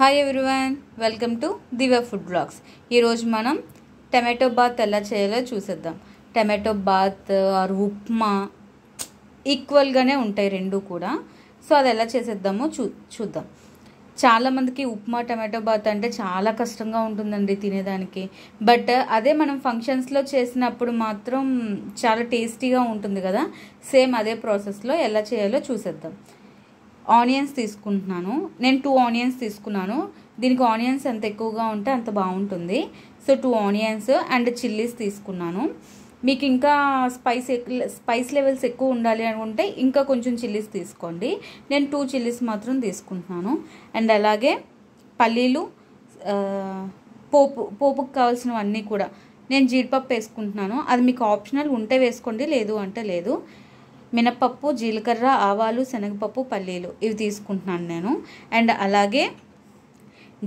Hi everyone, welcome to Divya food blogs. ఈరోజు మనం tomato bath ఎలా చేయాలో చూసేద్దాం. టమాటో బాత్ ఆర్ ఉప్మా ఈక్వల్గానే ఉంటాయి రెండు కూడా. సో అది ఎలా చేసేద్దామో చూద్దాం. చాలామందికి ఉప్మా టమాటో బాత్ అంటే చాలా కష్టంగా ఉంటుందండి తినేదానికి. బట్ అదే మనం ఫంక్షన్స్లో చేసినప్పుడు మాత్రం చాలా టేస్టీగా ఉంటుంది కదా. సేమ్ అదే ప్రాసెస్లో ఎలా చేయాలో చూసేద్దాం. ఆనియన్స్ తీసుకుంటున్నాను నేను. 2 ఆనియన్స్ తీసుకున్నాను. దీనికి ఆనియన్స్ ఎంత ఎక్కువగా ఉంటే అంత బాగుంటుంది. సో 2 ఆనియన్స్ అండ్ చిల్లీస్ తీసుకున్నాను. మీకు ఇంకా స్పైస్ లెవెల్స్ ఎక్కువ ఉండాలి అనుకుంటే ఇంకా కొంచెం చిల్లీస్ తీసుకోండి. నేను 2 చిల్లీస్ మాత్రం తీసుకుంటున్నాను. అండ్ అలాగే పల్లీలు, పోపుకు కావాల్సినవన్నీ కూడా నేను జీడిపప్పు వేసుకుంటున్నాను. అది మీకు ఆప్షనల్ ఉంటే వేసుకోండి, లేదు అంటే లేదు. మినపప్పు, జీలకర్ర, ఆవాలు, శనగపప్పు, పల్లీలు ఇవి తీసుకుంటున్నాను నేను. అండ్ అలాగే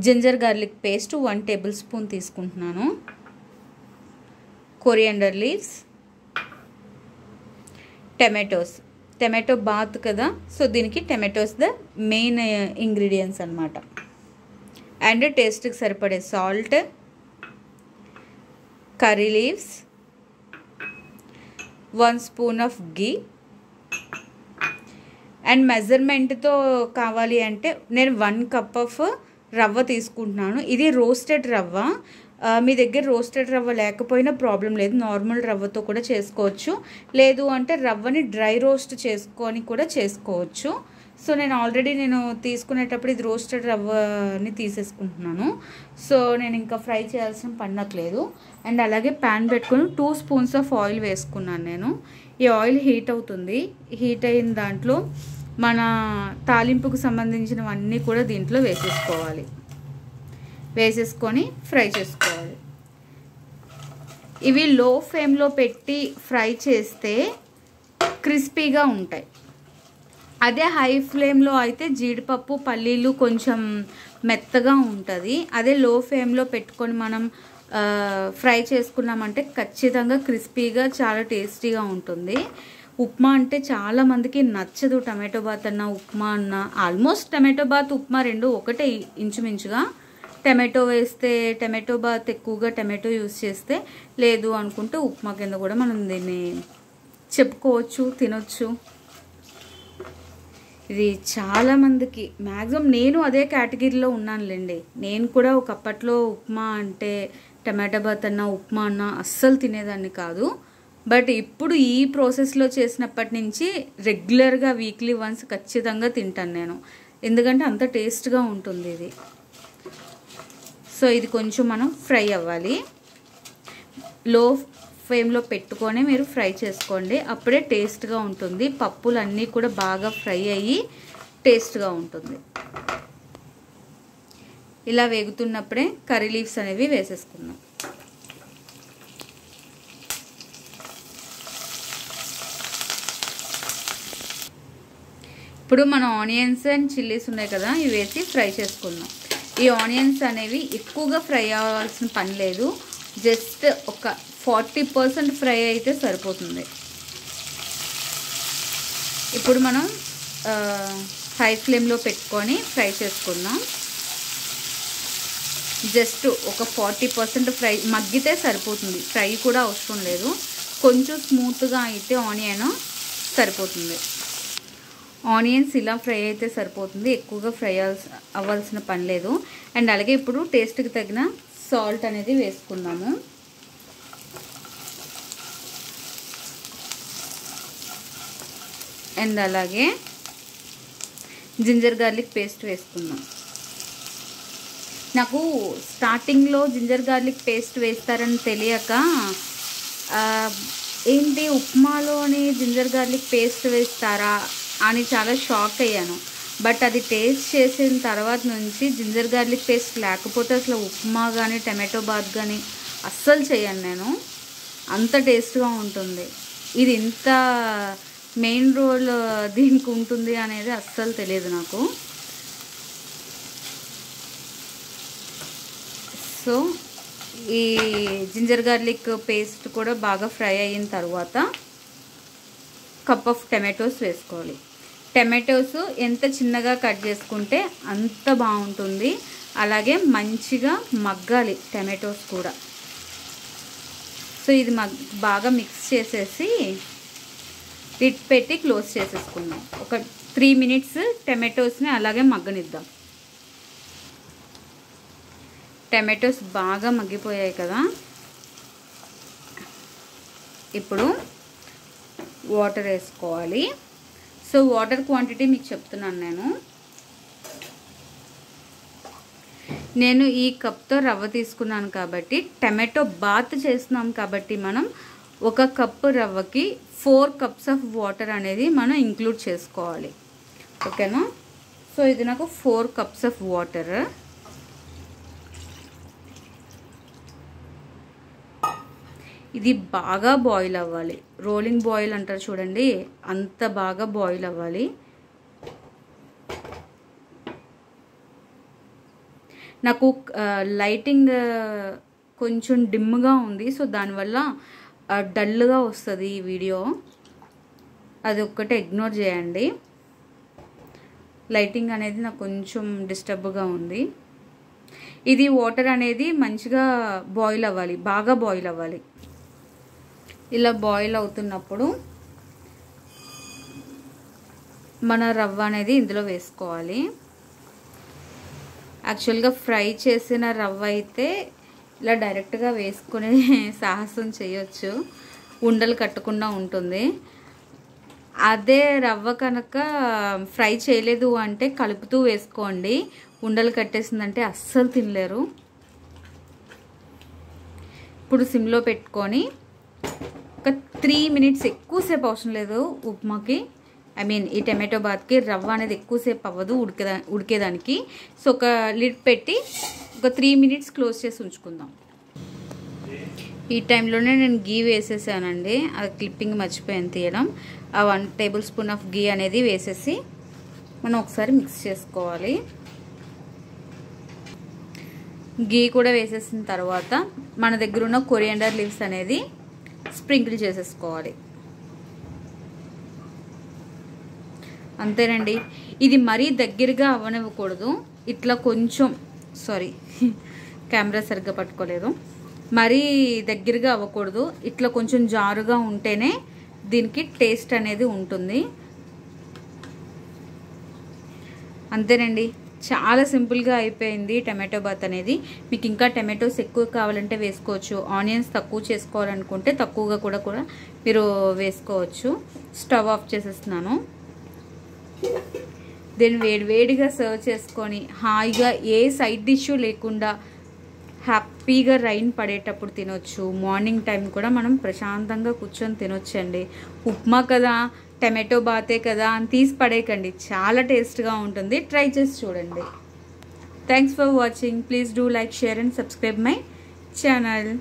ginger garlic paste 1 table spoon తీసుకుంటున్నాను. కొరియాండర్ లీవ్స్, టమాటో బాత్ కదా, సో దీనికి టమాటోస్ ద మెయిన్ ఇంగ్రీడియంట్స్ అన్నమాట. అండ్ టేస్ట్కి సరిపడే salt, curry leaves, 1 spoon of ghee. And మెజర్మెంట్తో కావాలి అంటే నేను 1 కప్ ఆఫ్ రవ్వ తీసుకుంటున్నాను. ఇది రోస్టెడ్ రవ్వ. మీ దగ్గర రోస్టెడ్ రవ్వ లేకపోయినా ప్రాబ్లం లేదు, నార్మల్ రవ్వతో కూడా చేసుకోవచ్చు. లేదు అంటే రవ్వని డ్రై రోస్ట్ చేసుకొని కూడా చేసుకోవచ్చు. సో నేను ఆల్రెడీ తీసుకునేటప్పుడు ఇది రోస్టెడ్ రవ్వని తీసేసుకుంటున్నాను. సో నేను ఇంకా ఫ్రై చేయాల్సిన పడట్లేదు. అండ్ అలాగే ప్యాన్ పెట్టుకొని 2 స్పూన్స్ ఆఫ్ ఆయిల్ వేసుకున్నాను నేను. ఈ ఆయిల్ హీట్ అవుతుంది. హీట్ అయిన దాంట్లో మన తాలింపుకు సంబంధించినవన్నీ కూడా దీంట్లో వేసేసుకొని ఫ్రై చేసుకోవాలి. ఇవి లో ఫ్లేమ్లో పెట్టి ఫ్రై చేస్తే క్రిస్పీగా ఉంటాయి. అదే హై ఫ్లేమ్లో అయితే జీడిపప్పు, పల్లీలు కొంచెం మెత్తగా ఉంటుంది. అదే లో ఫ్లేమ్లో పెట్టుకొని మనం ఫ్రై చేసుకున్నామంటే ఖచ్చితంగా క్రిస్పీగా చాలా టేస్టీగా ఉంటుంది. ఉప్మా అంటే చాలామందికి నచ్చదు. టమాటో బాత్ అన్న ఉప్మా అన్న ఆల్మోస్ట్ టమాటో బాత్ ఉప్మా రెండు ఒకటే ఇంచుమించుగా. టమాటో వేస్తే టమాటో బాత్ ఎక్కువగా టమాటో యూస్ చేస్తే, లేదు అనుకుంటే ఉప్మా కింద కూడా మనం దీన్ని చెప్పుకోవచ్చు, తినొచ్చు. ఇది చాలామందికి మ్యాక్సిమం నేను అదే కేటగిరీలో ఉన్నానులేండి. నేను కూడా ఒకప్పట్లో ఉప్మా అంటే టమాటో బాత్ అన్న ఉప్మా అన్న అస్సలు తినేదాన్ని కాదు. బట్ ఇప్పుడు ఈ ప్రాసెస్లో చేసినప్పటి నుంచి రెగ్యులర్గా వీక్లీ వన్స్ ఖచ్చితంగా తింటాను నేను, ఎందుకంటే అంత టేస్ట్గా ఉంటుంది ఇది. సో ఇది కొంచెం మనం ఫ్రై అవ్వాలి. లో ఫ్లేమ్లో పెట్టుకొని మీరు ఫ్రై చేసుకోండి, అప్పుడే టేస్ట్గా ఉంటుంది. పప్పులన్నీ కూడా బాగా ఫ్రై అయ్యి టేస్ట్గా ఉంటుంది. ఇలా వేగుతున్నప్పుడే కర్రీ లీవ్స్ అనేవి వేసేసుకుందాం. ఇప్పుడు మన ఆనియన్స్ అండ్ చిల్లీస్ ఉన్నాయి కదా, ఇవి వేసి ఫ్రై చేసుకుందాం. ఈ ఆనియన్స్ అనేవి ఎక్కువగా ఫ్రై అవ్వాల్సిన పని లేదు, జస్ట్ ఒక 40% ఫ్రై అయితే సరిపోతుంది. ఇప్పుడు మనం హై ఫ్లేమ్లో పెట్టుకొని ఫ్రై చేసుకుందాం. జస్ట్ ఒక 40% ఫ్రై మగ్గితే సరిపోతుంది, ఫ్రై కూడా అవసరం లేదు. కొంచెం స్మూత్గా అయితే ఆనియన్ సరిపోతుంది. ఆనియన్స్ ఇలా ఫ్రై అయితే సరిపోతుంది, ఎక్కువగా ఫ్రై అవ్వాల్సిన పని లేదు. అండ్ అలాగే ఇప్పుడు టేస్ట్కి తగిన సాల్ట్ అనేది వేసుకుందాము. అండ్ అలాగే జింజర్ గార్లిక్ పేస్ట్ వేసుకుందాం. నాకు స్టార్టింగ్లో జింజర్ గార్లిక్ పేస్ట్ వేస్తారని తెలియక ఏంటి ఉప్మాలోని జింజర్ గార్లిక్ పేస్ట్ వేస్తారా అని చాలా షాక్ అయ్యాను. బట్ అది టేస్ట్ చేసిన తర్వాత నుంచి జింజర్ గార్లిక్ పేస్ట్ లేకపోతే అసలు ఉప్మా కానీ టమాటో బాత్ కానీ అస్సలు చేయను నేను. అంత టేస్ట్గా ఉంటుంది. ఇది ఇంత మెయిన్ రోల్ దీనికి ఉంటుంది అనేది అస్సలు తెలియదు నాకు. సో ఈ జింజర్ గార్లిక్ పేస్ట్ కూడా బాగా ఫ్రై అయిన తర్వాత కప్ ఆఫ్ టమాటోస్ వేసుకోవాలి. టమాటోస్ ఎంత చిన్నగా కట్ చేసుకుంటే అంత బాగుంటుంది. అలాగే మంచిగా మగ్గాలి టమాటోస్ కూడా. సో ఇది బాగా మిక్స్ చేసేసి లిడ్ పెట్టి క్లోజ్ చేసేసుకుందాం. ఒక 3 మినిట్స్ టమాటోస్ని అలాగే మగ్గనిద్దాం. టమాటోస్ బాగా మగ్గిపోయాయి కదా. ఇప్పుడు వాటర్ వేసుకోవాలి. సో వాటర్ క్వాంటిటీ మీకు చెప్తున్నాను. నేను ఈ కప్తో రవ్వ తీసుకున్నాను కాబట్టి, టమాటో బాత్ చేస్తున్నాం కాబట్టి మనం 1 కప్పు రవ్వకి 4 కప్స్ ఆఫ్ వాటర్ అనేది మనం ఇంక్లూడ్ చేసుకోవాలి. ఓకేనా? సో ఇది నాకు 4 కప్స్ ఆఫ్ వాటర్. ఇది బాగా బాయిల్ అవ్వాలి. రోలింగ్ బాయిల్ అంటారు చూడండి, అంత బాగా బాయిల్ అవ్వాలి. నాకు లైటింగ్ కొంచెం డిమ్గా ఉంది. సో దానివల్ల డల్గా వస్తుంది ఈ వీడియో. అది ఒక్కటే ఇగ్నోర్ చేయండి. లైటింగ్ అనేది నాకు కొంచెం డిస్టర్బ్గా ఉంది. ఇది వాటర్ అనేది మంచిగా బాయిల్ అవ్వాలి, బాగా బాయిల్ అవ్వాలి. ఇలా బాయిల్ అవుతున్నప్పుడు మన రవ్వ అనేది ఇందులో వేసుకోవాలి. యాక్చువల్గా ఫ్రై చేసిన రవ్వ అయితే ఇలా డైరెక్ట్గా వేసుకునే సాహసం చేయొచ్చు, ఉండలు కట్టకుండా ఉంటుంది. అదే రవ్వ కనుక ఫ్రై చేయలేదు అంటే కలుపుతూ వేసుకోండి. ఉండలు కట్టేసిందంటే అస్సలు తినలేరు. ఇప్పుడు సిమ్లో పెట్టుకొని ఒక 3 మినిట్స్, ఎక్కువసేపు అవసరం లేదు ఉప్మాకి, ఈ టమాటో బాత్కి రవ్వ అనేది ఎక్కువసేపు అవ్వదు ఉడికేదానికి. సో ఒక లిడ్ పెట్టి ఒక 3 మినిట్స్ క్లోజ్ చేసి ఉంచుకుందాం. ఈ టైంలోనే నేను గీ వేసేసానండి. అది క్లిప్పింగ్ మర్చిపోయాను తీయడం. ఆ 1 టేబుల్ స్పూన్ ఆఫ్ గీ అనేది వేసేసి మనం ఒకసారి మిక్స్ చేసుకోవాలి. గీ కూడా వేసేసిన తర్వాత మన దగ్గర ఉన్న కొరియాండర్ లీవ్స్ అనేది స్ప్రింకిల్ చేసేసుకోవాలి. అంతేనండి. ఇది మరీ దగ్గరగా అవ్వనివ్వకూడదు. ఇట్లా కొంచెం, సారీ కెమెరా సరిగ్గా పట్టుకోలేదు, మరీ దగ్గరగా అవ్వకూడదు. ఇట్లా కొంచెం జారుగా ఉంటేనే దీనికి టేస్ట్ అనేది ఉంటుంది. అంతేనండి, చాలా సింపుల్గా అయిపోయింది టమాటో బాత్ అనేది. మీకు ఇంకా టమాటోస్ ఎక్కువ కావాలంటే వేసుకోవచ్చు. ఆనియన్స్ తక్కువ చేసుకోవాలనుకుంటే తక్కువగా కూడా మీరు వేసుకోవచ్చు. స్టవ్ ఆఫ్ చేసేస్తున్నాను. దీన్ని వేడిగా సర్వ్ చేసుకొని హాయిగా ఏ సైడ్ డిష్ లేకుండా హ్యాపీగా రైన్ పడేటప్పుడు తినొచ్చు. మార్నింగ్ టైం కూడా మనం ప్రశాంతంగా కూర్చొని తినొచ్చండి. ఉప్మా కదా, టమాటో బాతే కదా అని తీసి పడేయకండి, చాలా టేస్ట్గా ఉంటుంది. ట్రై చేసి చూడండి. Thanks for watching. Please do like, share and subscribe my channel.